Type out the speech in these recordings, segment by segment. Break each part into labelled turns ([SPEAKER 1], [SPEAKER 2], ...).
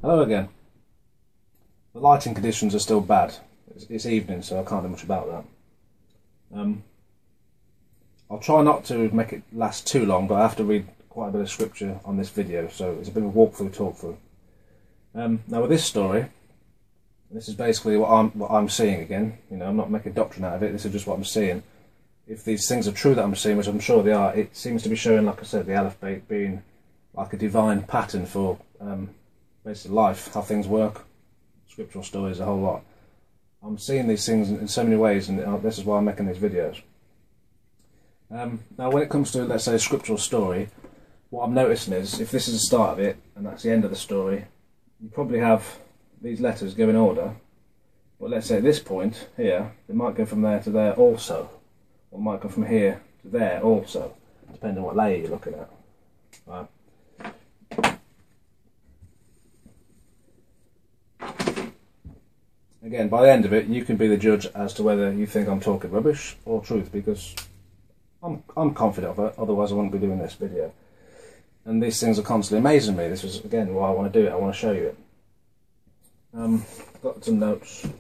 [SPEAKER 1] Hello again. The lighting conditions are still bad. It's evening, so I can't do much about that. I'll try not to make it last too long, but I have to read quite a bit of scripture on this video, so it's a bit of a walkthrough, talk-through. Now with this story, this is basically what I'm seeing again. You know, I'm not making doctrine out of it. This is just what I'm seeing. If these things are true that I'm seeing, which I'm sure they are, it seems to be showing, like I said, the Aleph Beyt being like a divine pattern for basically life, how things work, scriptural stories, a whole lot. I'm seeing these things in so many ways, and this is why I'm making these videos. Now when it comes to, let's say, a scriptural story, what I'm noticing is, if this is the start of it, and that's the end of the story, you probably have these letters go in order, but let's say at this point, here, it might go from there to there also, or it might go from here to there also, depending on what layer you're looking at. Right. Again, by the end of it, you can be the judge as to whether you think I'm talking rubbish or truth, because I'm confident of it, otherwise I wouldn't be doing this video. And these things are constantly amazing me. This is, again, why I want to do it. I want to show you it. Got some notes. I'm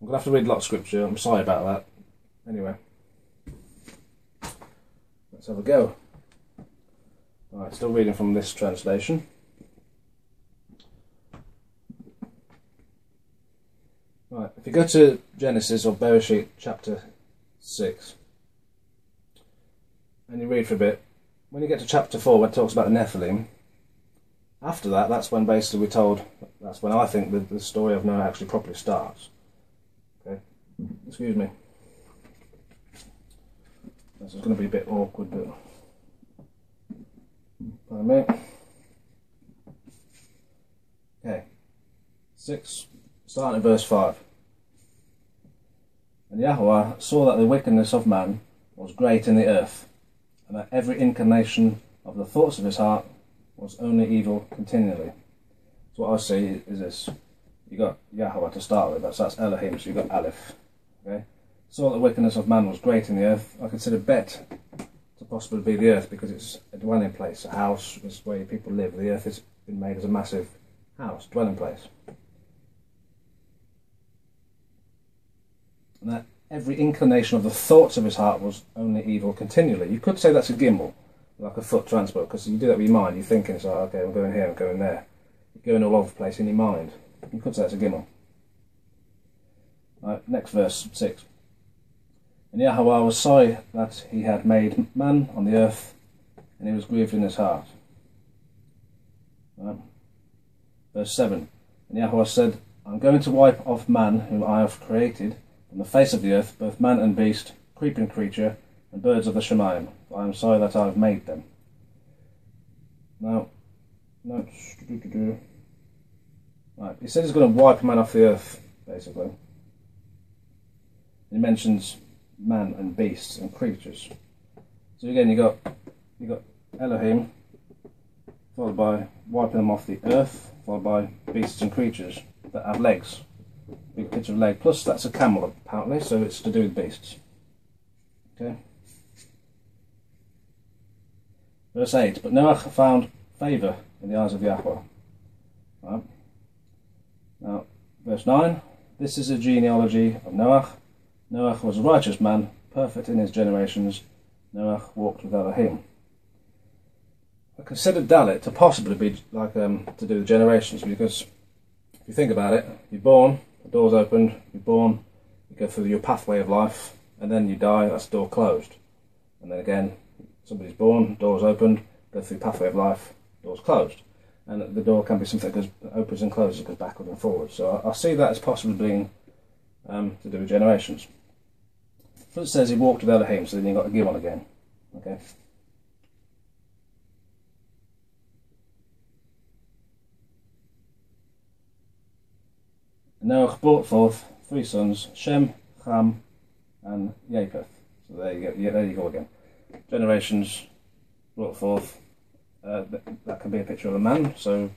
[SPEAKER 1] going to have to read a lot of scripture. I'm sorry about that. Anyway, let's have a go. Alright, still reading from this translation. Right, if you go to Genesis or Bereshit chapter 6 and you read for a bit, when you get to chapter 4 where it talks about the Nephilim, after that, that's when basically we're told, that's when I think the story of Noah actually properly starts. Okay, excuse me. This is going to be a bit awkward, but pardon me. Okay, 6. Starting at verse 5. And Yahweh saw that the wickedness of man was great in the earth, and that every inclination of the thoughts of his heart was only evil continually. So what I see is this. You got Yahweh to start with, that's Elohim, so you've got Aleph. Okay? Saw that the wickedness of man was great in the earth. I consider Bet to possibly be the earth because it's a dwelling place, a house, is where people live. The earth has been made as a massive house, dwelling place. And that every inclination of the thoughts of his heart was only evil continually. You could say that's a gimbal, like a foot transport, because you do that with your mind. You're thinking, it's like, okay, I'm going here, I'm going there. You're going all over the place in your mind. You could say that's a gimbal. Right, next verse, 6. And Yahweh was sorry that he had made man on the earth, and he was grieved in his heart. Right. Verse 7. And Yahweh said, I'm going to wipe off man whom I have created from the face of the earth, both man and beast, creeping creature, and birds of the Shemayim, for I am sorry that I have made them. Now, notes. Right, he said he's going to wipe man off the earth, basically. He mentions man and beasts and creatures. So again, you got Elohim, followed by wiping them off the earth, followed by beasts and creatures that have legs. Big picture of leg, plus that's a camel apparently, so it's to do with beasts. Okay. Verse 8. But Noah found favour in the eyes of Yahweh. Right. Now, verse 9. This is a genealogy of Noah. Noah was a righteous man, perfect in his generations. Noah walked with Elohim. I consider Dalit to possibly be like to do with generations, because if you think about it, you're born, the door's opened, you're born, you go through your pathway of life, and then you die, that's the door closed. And then again, somebody's born, door's opened, go through the pathway of life, door's closed. And the door can be something that opens and closes, goes backward and forward. So I see that as possibly being to do with generations. But it says he walked with Elohim, so then you've got to give on again. Okay. And Noah brought forth 3 sons, Shem, Ham, and Japheth. So there you go. Yeah, there you go again. Generations brought forth. That can be a picture of a man. So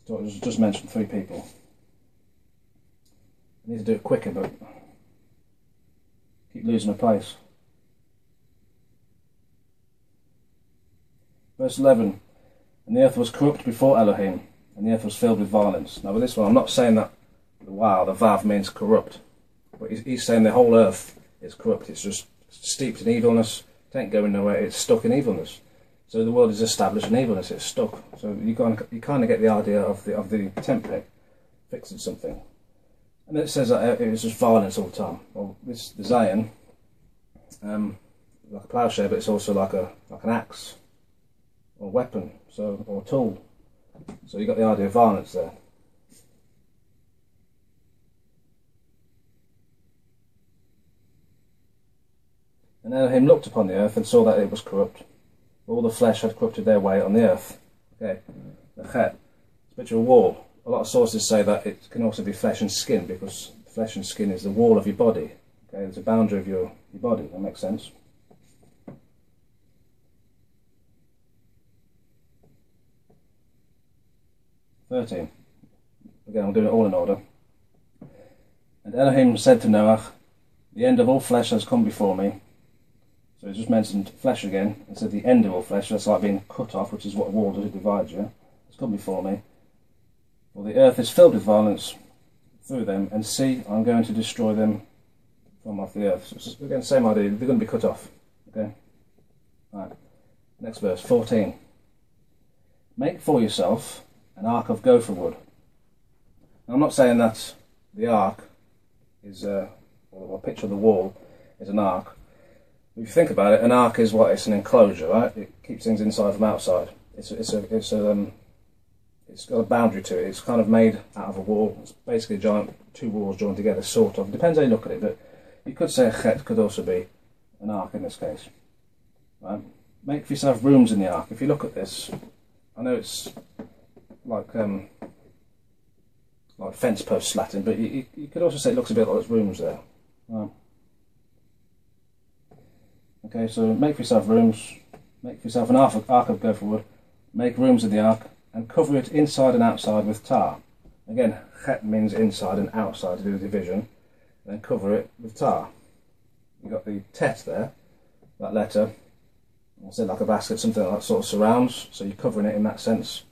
[SPEAKER 1] it's just mentioned 3 people. I need to do it quicker, but keep losing my place. Verse 11. And the earth was corrupt before Elohim, and the earth was filled with violence. Now with this one, I'm not saying that the vav means corrupt, but he's saying the whole earth is corrupt. It's just steeped in evilness. It ain't going nowhere. It's stuck in evilness. So the world is established in evilness. It's stuck. So you kind of get the idea of the tent peg fixing something. And it says that it was just violence all the time. Well, the Zion, like a ploughshare, but it's also like an axe or weapon, or tool. So you got the idea of violence there. And Elohim looked upon the earth and saw that it was corrupt. All the flesh had corrupted their way on the earth. Okay, the chet, it's a picture of a wall. A lot of sources say that it can also be flesh and skin, because flesh and skin is the wall of your body. Okay, it's a boundary of your body. That makes sense. Again, I'm doing it all in order. And Elohim said to Noah, the end of all flesh has come before me. So he just mentioned flesh again, and said the end of all flesh, that's like being cut off, which is what a wall does, it divides you. It's come before me. For the earth is filled with violence through them, and see, I'm going to destroy them from off the earth. So it's again, same idea, they're going to be cut off. Okay? Right. Next verse, 14. Make for yourself an ark of gopher wood. Now, I'm not saying that the ark is, or a picture of the wall is an ark. If you think about it, an ark is what? It's an enclosure, right? It keeps things inside from outside. It's got a boundary to it. It's kind of made out of a wall. It's basically two walls joined together, sort of. Depends how you look at it, but you could say a chet could also be an ark in this case. Right? Make for yourself rooms in the ark. If you look at this, I know it's like fence post slatting, but you could also say it looks a bit like there's rooms there. Right. Okay, so make for yourself rooms, make for yourself an ark of gopher wood, make rooms in the ark, and cover it inside and outside with tar. Again, chet means inside and outside to do with division, and then cover it with tar. You've got the tet there, that letter, I'll say like a basket, something like that sort of surrounds, so you're covering it in that sense.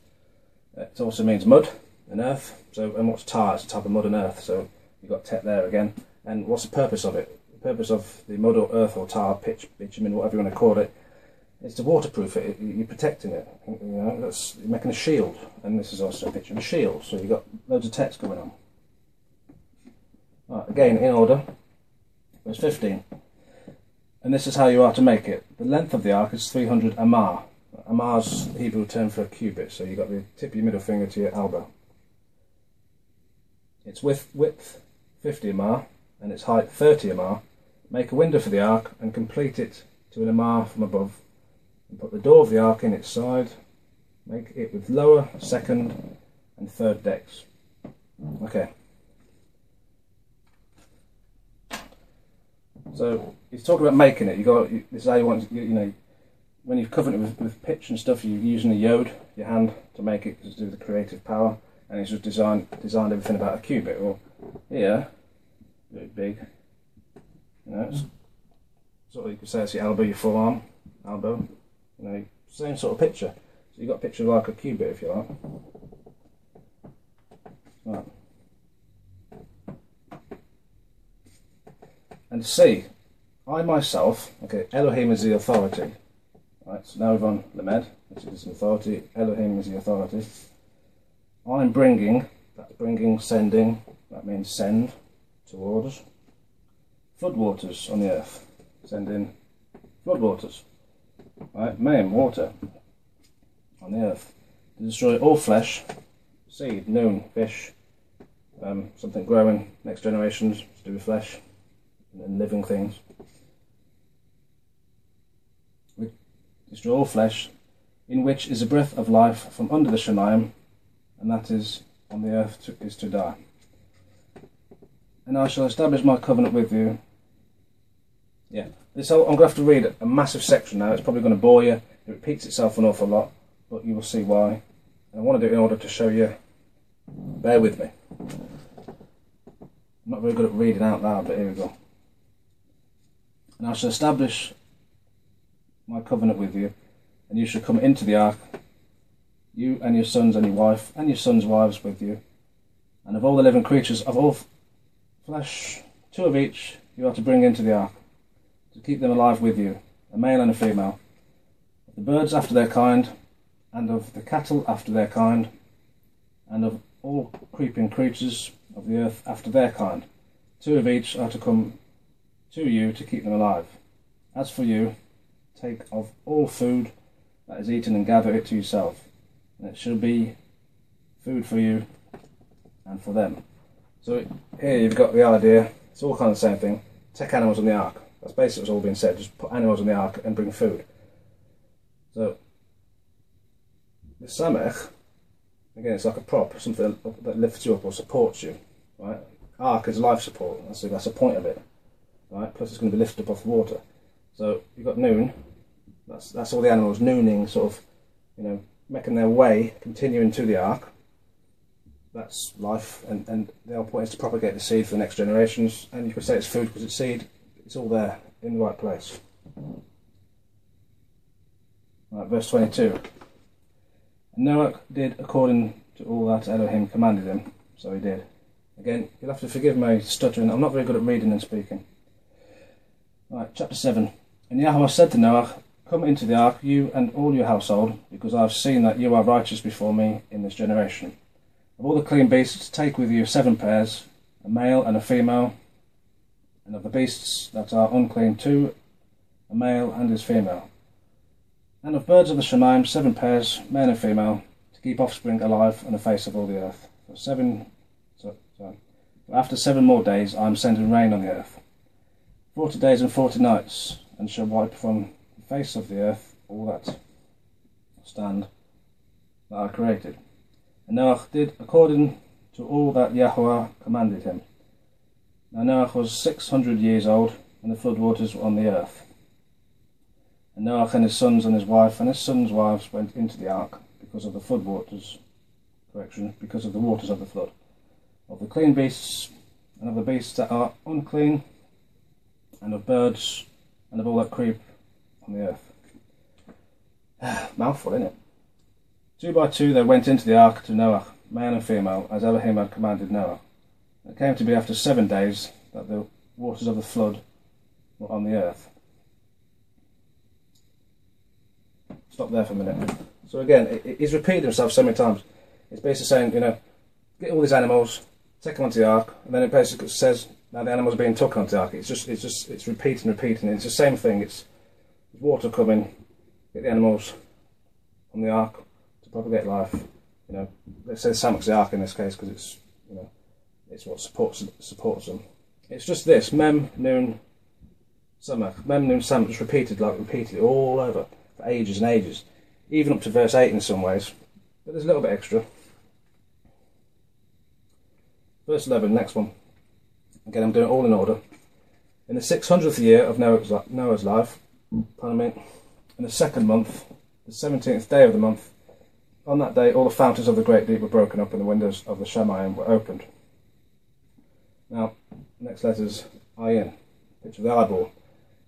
[SPEAKER 1] It also means mud and earth, and what's tar? It's a type of mud and earth, so you've got tet there again. And what's the purpose of it? The purpose of the mud or earth or tar, pitch, bitumen, whatever you want to call it, is to waterproof it. You're protecting it. You know, you're making a shield, and this is also a picture of a shield. So you've got loads of text going on. Right, again, in order, verse 15. And this is how you are to make it. The length of the ark is 300 amah. Amah's the Hebrew term for a cubit, so you've got the tip of your middle finger to your elbow. Its width 50 amah, and its height 30 amah. Make a window for the ark, and complete it to an amah from above. And put the door of the ark in its side. Make it with lower, second, and third decks. Okay. So he's talking about making it. This is how you want. When you've covered it with pitch and stuff, you're using a yod, your hand, to make it, to do the creative power. And he's just designed everything about a cubit. Well, here, very big. It's sort of, you could say it's your elbow, your forearm, elbow. Same sort of picture. So you've got a picture like a cubit, if you like. Right. And see, I myself, okay, Elohim is the authority. Right, so now we've on Lamed, which is the authority. Elohim is the authority. I'm bringing, that's bringing, sending, that means send, towards, floodwaters on the earth. Send in floodwaters. Right, maim, water, on the earth. To destroy all flesh, seed, noon, fish, something growing, next generations, to do with flesh, and living things. We destroy all flesh, in which is a breath of life from under the Shemayim, and that is on the earth is to die. And I shall establish my covenant with you. Yeah, I'm going to have to read a massive section now. It's probably going to bore you. It repeats itself an awful lot, but you will see why. And I want to do it in order to show you. Bear with me. I'm not very good at reading out loud, but here we go. And I shall establish my covenant with you, and you shall come into the ark, you and your sons and your wife and your sons' wives with you, and of all the living creatures of all flesh, 2 of each you are to bring into the ark, to keep them alive with you, a male and a female, of the birds after their kind, and of the cattle after their kind, and of all creeping creatures of the earth after their kind. 2 of each are to come to you to keep them alive. As for you, take of all food that is eaten and gather it to yourself, and it shall be food for you and for them. So here you've got the idea, it's all kind of the same thing. Take animals on the ark. That's basically what's all been said, just put animals on the ark and bring food. So the samech, again, it's like a prop, something that lifts you up or supports you. Right? Ark is life support, that's the point of it. Right? Plus it's going to be lifted up off the water. So you've got noon, that's all the animals nooning, sort of, you know, making their way, continuing to the ark. That's life, and the whole point is to propagate the seed for the next generations, and you could say it's food because it's seed, it's all there, in the right place. Right, verse 22. And Noah did according to all that Elohim commanded him, so he did. Again, you'll have to forgive my stuttering, I'm not very good at reading and speaking. Right, chapter 7. And Yahweh said to Noah, come into the ark, you and all your household, because I have seen that you are righteous before me in this generation. Of all the clean beasts, take with you 7 pairs, a male and a female, and of the beasts that are unclean 2, a male and his female. And of birds of the Shemaim, 7 pairs, male and female, to keep offspring alive on the face of all the earth. After 7 more days I am sending rain on the earth, 40 days and 40 nights, and shall wipe from the face of the earth all that stand that I created. And Noah did according to all that Yahweh commanded him. Now Noah was 600 years old, and the flood waters were on the earth. And Noah and his sons and his wife and his sons' wives went into the ark because of the flood waters, because of the waters of the flood, of the clean beasts and of the beasts that are unclean, and of birds and of all that creep on the earth. Mouthful, isn't it? 2 by 2 they went into the ark to Noah, male and female, as Elohim had commanded Noah. It came to be after 7 days that the waters of the flood were on the earth. Stop there for a minute. So again, he's repeated himself so many times. It's basically saying, you know, get all these animals, take them onto the ark, and then it basically says, now the animals are being took onto the ark. It's repeating. It's the same thing. It's water coming, get the animals on the ark to propagate life. You know, let's say Samach's the ark in this case because it's, you know, it's what supports them. It's just this mem, noon, samach, mem, noon, samach, just repeatedly all over for ages and ages, even up to verse 8 in some ways. But there's a little bit extra. Verse 11, next one. Again, I'm doing it all in order. In the 600th year of Noah's life, in the 2nd month, the 17th day of the month, on that day all the fountains of the great deep were broken up and the windows of the Shemaim were opened. Now, next letter's ayin, picture of the eyeball.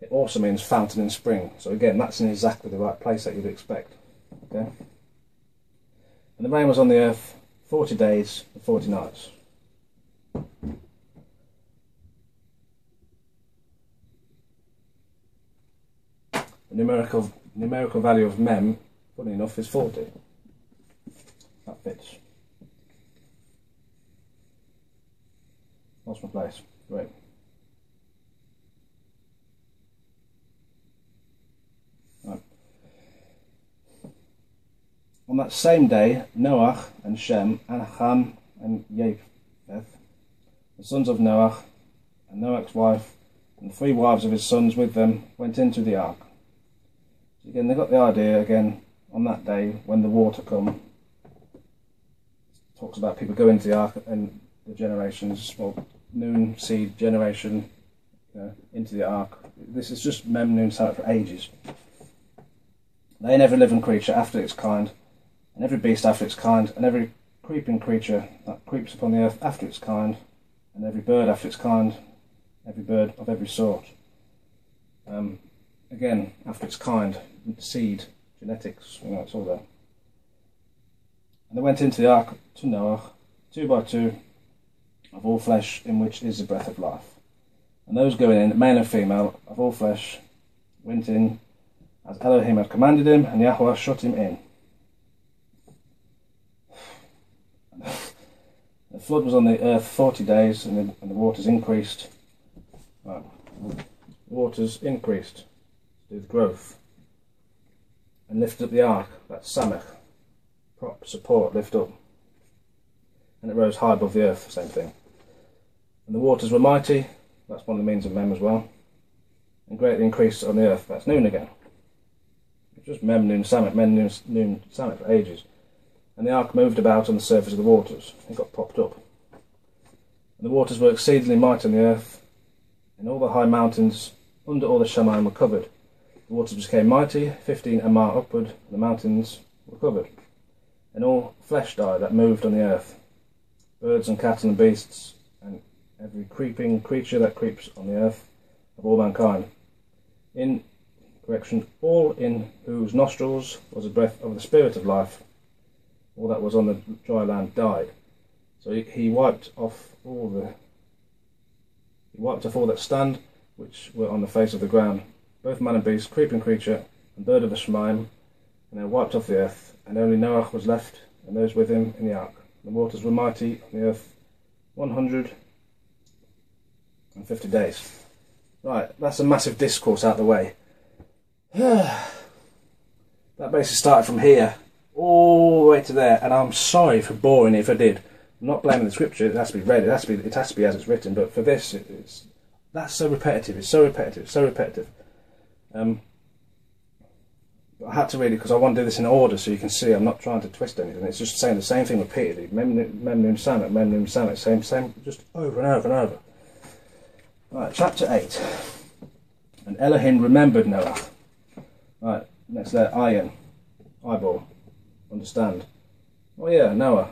[SPEAKER 1] It also means fountain in spring. So again, that's in exactly the right place that you'd expect. Okay? And the rain was on the earth 40 days and 40 nights. The numerical value of mem, funny enough, is 40. That fits. Lost my place. Great. Right. On that same day, Noah and Shem and Ham and Japheth, the sons of Noah, and Noah's wife, and 3 wives of his sons with them, went into the ark. So again, they got the idea again on that day when the water come. Talks about people going to the ark and the generations, well, noon, seed, generation, into the ark. This is just mem, noon, samach for ages. They and every living creature after its kind, and every beast after its kind, and every creeping creature that creeps upon the earth after its kind, and every bird after its kind, every bird of every sort. Again, after its kind, seed, genetics, it's all there. And they went into the ark to Noah, 2 by 2, of all flesh, in which is the breath of life. And those going in, male and female, of all flesh, went in, as Elohim had commanded him, and Yahweh shut him in. The flood was on the earth 40 days, and the waters increased. Right. The waters increased to do the growth, and lifted up the ark, that's Samech, prop, support, lift up. And it rose high above the earth, same thing. And the waters were mighty, that's one of the means of Mem as well, and greatly increased on the earth, that's Noon again. It's just Mem, Noon, Samet, Mem, Noon, Samet for ages. And the ark moved about on the surface of the waters, it got propped up. And the waters were exceedingly mighty on the earth, and all the high mountains under all the Shamayim were covered. The waters became mighty, 15 amah upward, and the mountains were covered. And all flesh died that moved on the earth, birds and cattle and beasts, and every creeping creature that creeps on the earth, of all mankind. All in whose nostrils was the breath of the spirit of life, all that was on the dry land died. So he wiped off all that stand, which were on the face of the ground, both man and beast, creeping creature, and bird of the Shemaim, and they wiped off the earth, and only Noah was left, and those with him in the ark. The waters were mighty on the earth 150 days. Right, that's a massive discourse out of the way. That basically started from here all the way to there, and I'm sorry for boring it if I did. I'm not blaming the scripture, it has to be read, it has to be as it's written, but for this, that's so repetitive, it's so repetitive. But I had to read it because I want to do this in order so you can see I'm not trying to twist anything, it's just saying the same thing repeatedly. Mem Nun Samet, same, just over and over and over. Right, chapter 8. And Elohim remembered Noah. Right, next letter, ayin, eyeball, understand. Oh yeah, Noah.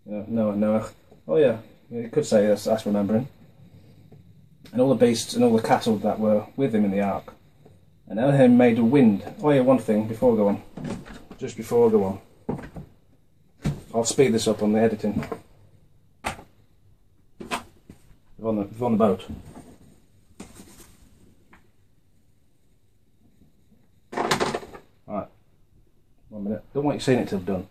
[SPEAKER 1] Yeah, Noah. Oh yeah, you could say that's remembering. And all the beasts and all the cattle that were with him in the ark. And Elohim made a wind. Oh yeah, one thing before I go on. Just before I go on. I'll speed this up on the editing. On the boat. Right. 1 minute. Don't want you seeing it till done.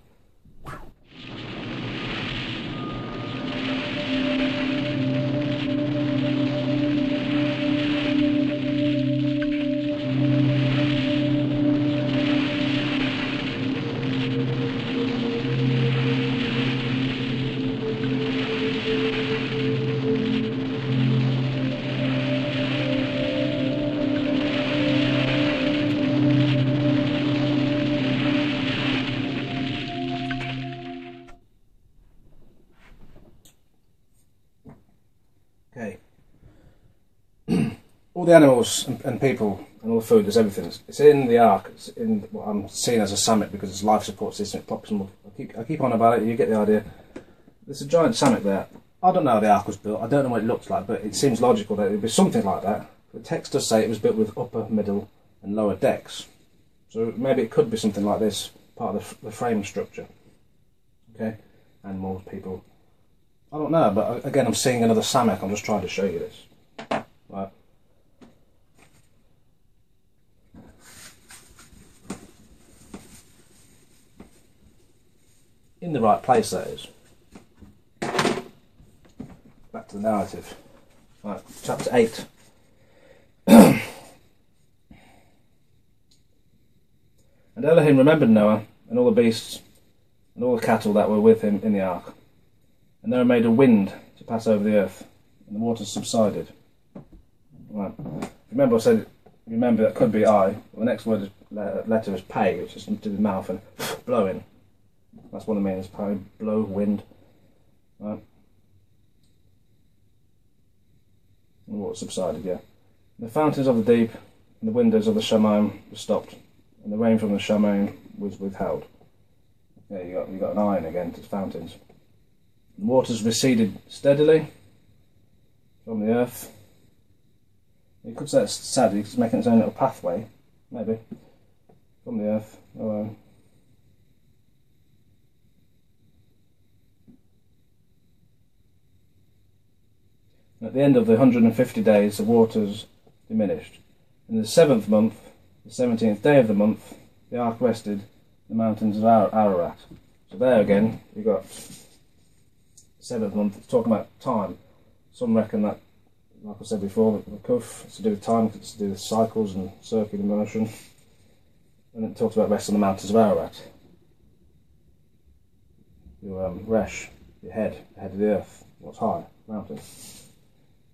[SPEAKER 1] Okay. All the animals and people and all the food, there's everything. It's in the ark. It's in what I'm seeing as a summit because it's life support system. It pops them up. I keep on about it. You get the idea. There's a giant summit there. I don't know how the ark was built. I don't know what it looks like, but it seems logical that it would be something like that. The text does say it was built with upper, middle, and lower decks. So maybe it could be something like this, part of the frame structure. Okay, animals, people. I don't know, but again, I'm seeing another Samek. I'm just trying to show you this. Right. In the right place, that is. Back to the narrative. Right, chapter 8. And Elohim remembered Noah and all the beasts and all the cattle that were with him in the ark. And Noah made a wind to pass over the earth, and the waters subsided. Right. Remember I said, remember that could be I. Well, the next word is, letter is pay, which is to the mouth, and blowing. That's what it means, pay, blow, wind. Right. And the water subsided, yeah. The fountains of the deep and the windows of the Shamayim were stopped, and the rain from the Shamayim was withheld. Yeah, you got an iron again to fountains. The waters receded steadily from the earth. You could say it's sad, it's making its own little pathway, maybe, from the earth. At the end of the 150 days, the waters diminished. In the 7th month, the 17th day of the month, the ark rested in the mountains of Ararat. So there again, you've got 7th month, it's talking about time. Some reckon that, like I said before, the kuf, it's to do with time, it's to do with cycles and circular motion. And it talks about rest on the mountains of Ararat. Your resh, your head, the head of the earth, what's high, mountain.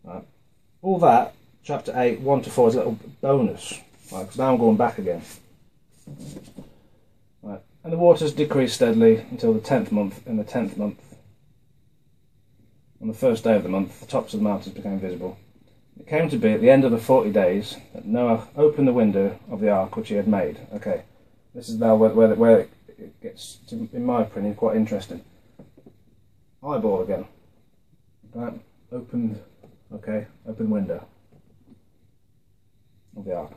[SPEAKER 1] Right. All that, chapter 8, 1 to 4 is a little bonus. Right, because now I'm going back again. Right. And the waters decreased steadily until the 10th month. In the 10th month, on the first day of the month, the tops of the mountains became visible. It came to be at the end of the 40 days that Noah opened the window of the ark which he had made. Okay, this is now where it gets, to, in my opinion, quite interesting. Eyeball again. Right, opened window of the ark.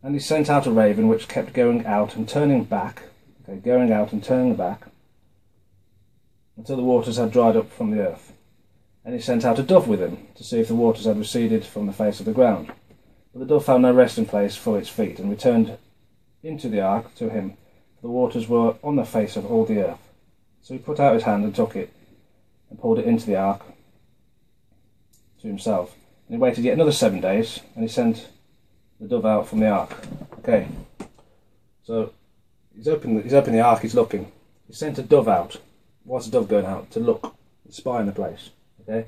[SPEAKER 1] And he sent out a raven which kept going out and turning back, going out and turning back, until the waters had dried up from the earth. And he sent out a dove with him, to see if the waters had receded from the face of the ground. But the dove found no resting place for its feet, and returned into the ark to him, for the waters were on the face of all the earth. So he put out his hand and took it, and pulled it into the ark to himself. And he waited yet another 7 days, and he sent the dove out from the ark. Okay, so he's opened the ark, he's looking. He sent a dove out. Why's the dove going out? To look, spy the place. Okay,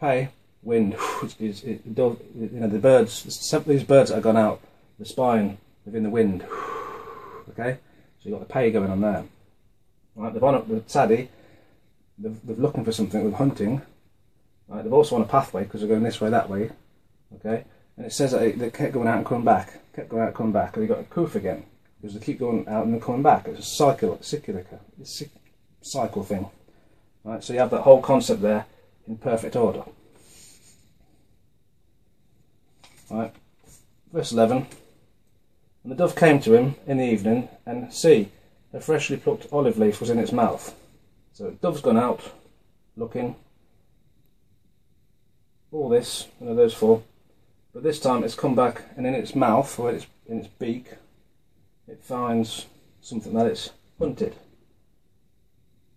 [SPEAKER 1] pay, wind, dove, the birds, some of these birds that have gone out, they're spying within the wind. Okay, so you've got the pay going on there. Right, they've on up the tzaddi, they're looking for something with hunting. Right, they've also on a pathway because they're going this way, that way. Okay, and it says that they kept going out and coming back, and you've got a kuf again because they keep going out and they're coming back. It's a cycle thing. Right, so you have that whole concept there in perfect order. Right, verse 11. And the dove came to him in the evening, and see, a freshly plucked olive leaf was in its mouth. So the dove's gone out, looking. All this, those four. But this time it's come back, and in its mouth, or in its beak, it finds something that it's hunted.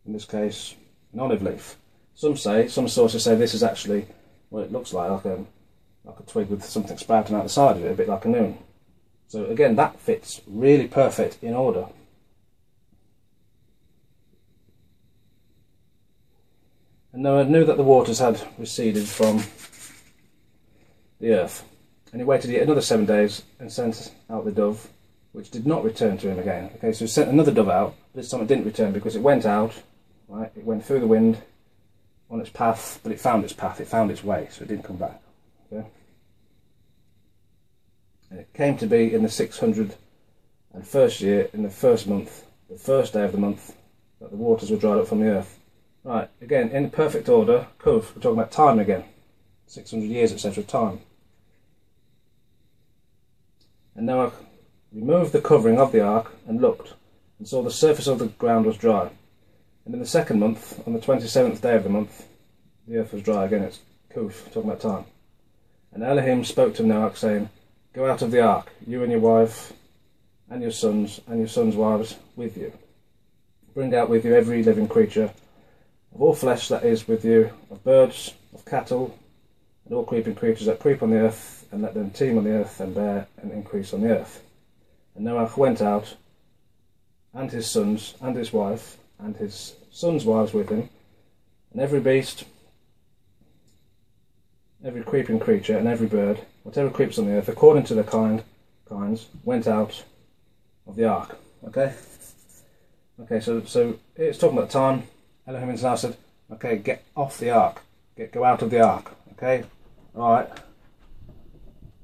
[SPEAKER 1] In this case, an olive leaf. Some sources say this is actually what it looks like a twig with something sprouting out the side of it, a bit like a noon. So again, that fits really perfect in order. And Noah knew that the waters had receded from the earth. And he waited yet another 7 days and sent out the dove, which did not return to him again. Okay, so he sent another dove out. This time it didn't return because it went out. Right, it went through the wind on its path, but it found its path, it found its way, so it didn't come back. Okay? And it came to be in the 601st year, in the 1st month, the 1st day of the month, that the waters were dried up from the earth. Right, again, in perfect order, kuf, we're talking about time again. 600 years, etc. time. And Noah removed the covering of the ark and looked, and saw the surface of the ground was dry. And in the 2nd month, on the 27th day of the month, the earth was dry again. It's kuf, talking about time. And Elohim spoke to Noah, saying, Go out of the ark, you and your wife, and your sons wives with you. Bring out with you every living creature, of all flesh that is with you, of birds, of cattle, and all creeping creatures that creep on the earth, and let them teem on the earth, and bear and increase on the earth. And Noah went out, and his sons, and his wife, and his sons' wives with him, and every beast, every creeping creature, and every bird, whatever creeps on the earth, according to their kinds, went out of the ark. Okay? Okay, so it's talking about time. Elohim now said, okay, get off the ark. Go out of the ark. Okay? Alright.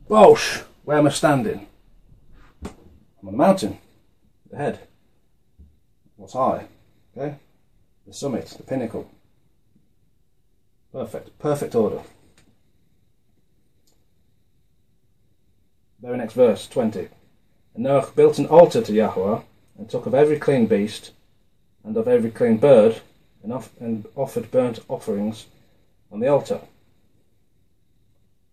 [SPEAKER 1] Bosh! Where am I standing? I'm on the mountain. The head. What's high? Okay? The summit, the pinnacle. Perfect order. Very next verse, 20. And Noah built an altar to Yahweh, and took of every clean beast, and of every clean bird, and offered burnt offerings on the altar.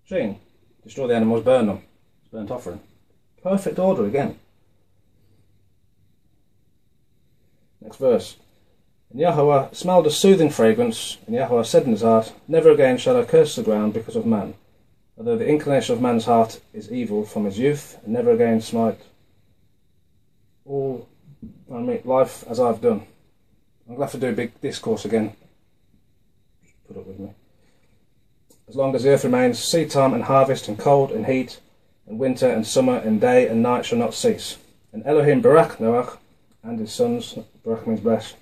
[SPEAKER 1] Sheen, destroy the animals, burn them. It's burnt offering. Perfect order again. Next verse. And Yahweh smelled a soothing fragrance, and Yahweh said in his heart, Never again shall I curse the ground because of man, although the inclination of man's heart is evil from his youth, and never again smite all life as I've done. I'm glad to do a big discourse again. Just put up with me. As long as the earth remains, seed time and harvest, and cold and heat, and winter and summer, and day and night shall not cease. And Elohim barak Noach and his sons, barak means bless,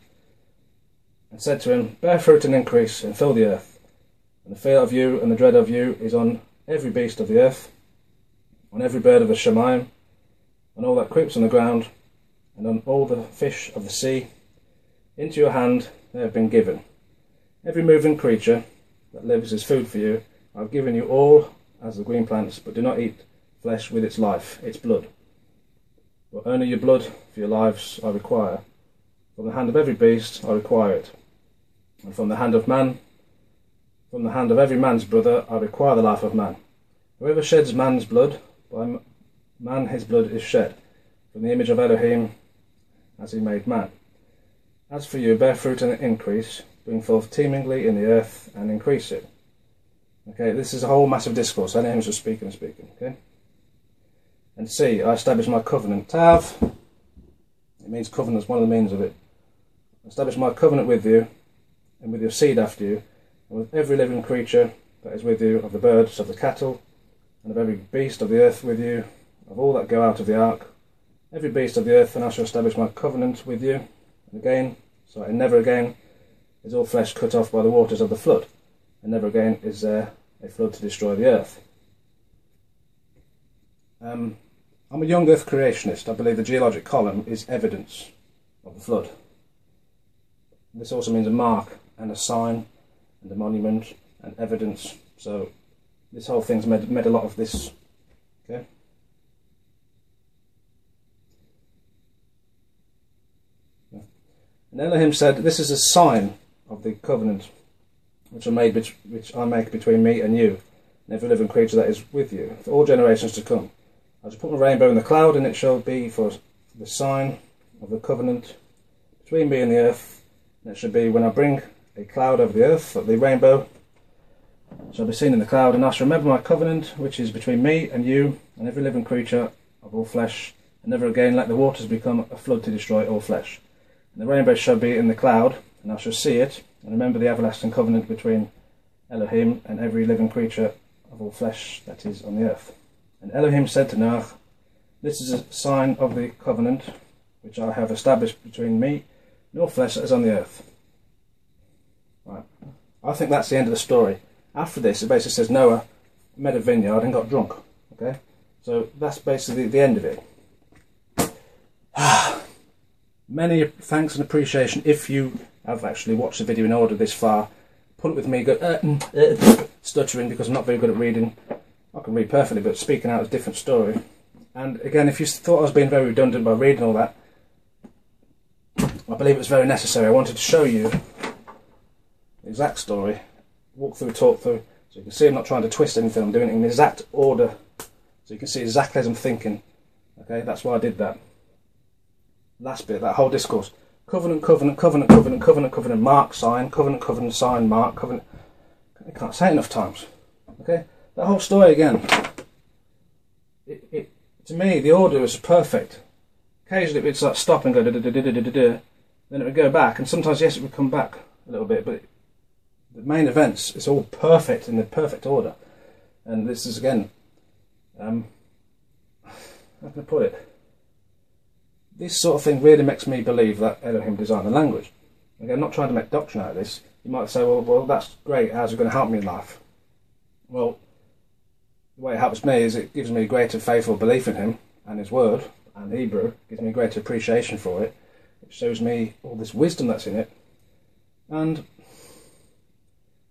[SPEAKER 1] and said to him, Bear fruit and increase, and fill the earth. And the fear of you and the dread of you is on every beast of the earth, on every bird of the Shemayim, on all that creeps on the ground, and on all the fish of the sea. Into your hand they have been given. Every moving creature that lives is food for you. I have given you all as the green plants, but do not eat flesh with its life, its blood. But only your blood for your lives I require. From the hand of every beast I require it. And from the hand of man, from the hand of every man's brother, I require the life of man. Whoever sheds man's blood, by man his blood is shed. From the image of Elohim as he made man. As for you, bear fruit and increase, bring forth teemingly in the earth and increase it. Okay, this is a whole massive discourse. Elohim's just speaking and speaking. Okay. And see, I establish my covenant. Tav, it means covenant, is one of the meanings of it. I establish my covenant with you, and with your seed after you, and with every living creature that is with you, of the birds, of the cattle, and of every beast of the earth with you, of all that go out of the ark, every beast of the earth, and I shall establish my covenant with you. And again, so and never again is all flesh cut off by the waters of the flood, and never again is there a flood to destroy the earth. I'm a young earth creationist. I believe the geologic column is evidence of the flood. This also means a mark and a sign and a monument and evidence. So this whole thing's made a lot of this. Okay. And Elohim said, This is a sign of the covenant which I make between me and you, and every living creature that is with you, for all generations to come. I shall put my rainbow in the cloud, and it shall be for the sign of the covenant between me and the earth. And it shall be when I bring a cloud over the earth, that the rainbow shall be seen in the cloud, and I shall remember my covenant, which is between me and you, and every living creature of all flesh, and never again let the waters become a flood to destroy all flesh. And the rainbow shall be in the cloud, and I shall see it, and remember the everlasting covenant between Elohim and every living creature of all flesh that is on the earth. And Elohim said to Noah, This is a sign of the covenant which I have established between me and all flesh that is on the earth. Right. I think that's the end of the story. After this, it basically says Noah made a vineyard and got drunk. Okay, so that's basically the end of it. Many thanks and appreciation if you have actually watched the video in order this far. Put it with me, go stuttering because I'm not very good at reading. I can read perfectly, but speaking out is a different story. And again, if you thought I was being very redundant by reading all that, I believe it was very necessary. I wanted to show you the exact story, walk through, talk through, so you can see I'm not trying to twist anything. I'm doing it in the exact order, so you can see exactly as I'm thinking. Okay, that's why I did that. Last bit, that whole discourse. Covenant, covenant, covenant, covenant, covenant, covenant, mark, sign, covenant, covenant, sign, mark, covenant. I can't say it enough times. Okay, that whole story again. To me, the order was perfect. Occasionally it's like stop and go da da da da da da da. Then it would go back, and sometimes yes, it would come back a little bit, but the main events, it's all perfect in the perfect order. And this is again, how can I put it? This sort of thing really makes me believe that Elohim designed the language. Again, I'm not trying to make doctrine out of this. You might say, well, that's great. How's it going to help me in life? Well, the way it helps me is it gives me greater faithful belief in him and his word and Hebrew. It gives me greater appreciation for it. It shows me all this wisdom that's in it. And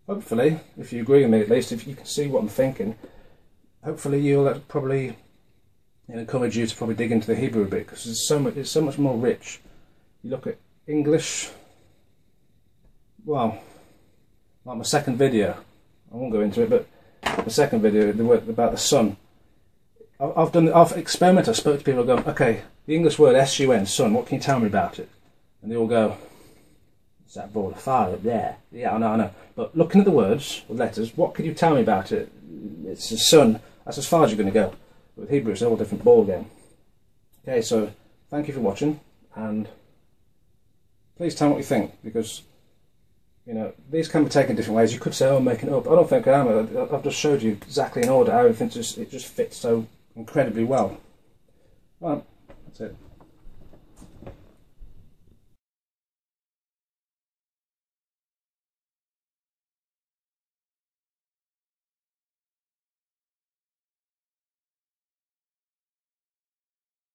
[SPEAKER 1] hopefully, if you agree with me at least, if you can see what I'm thinking, hopefully you'll probably encourage you to probably dig into the Hebrew a bit, because it's so much more rich. You look at English, well, like my second video, I won't go into it, but the second video, the word about the sun. I've experimented. I spoke to people going, okay, the English word sun, sun. What can you tell me about it? And they all go, it's that ball of fire up there. Yeah, I know. But looking at the words, the letters, what can you tell me about it? It's the sun. That's as far as you're going to go. With Hebrew, it's a whole different ball game. Okay, so thank you for watching, and please tell me what you think, because you know these can be taken different ways. You could say, "Oh, I'm making it up." I don't think I am. I've just showed you exactly in order how everything just fits so incredibly well. Well, that's it.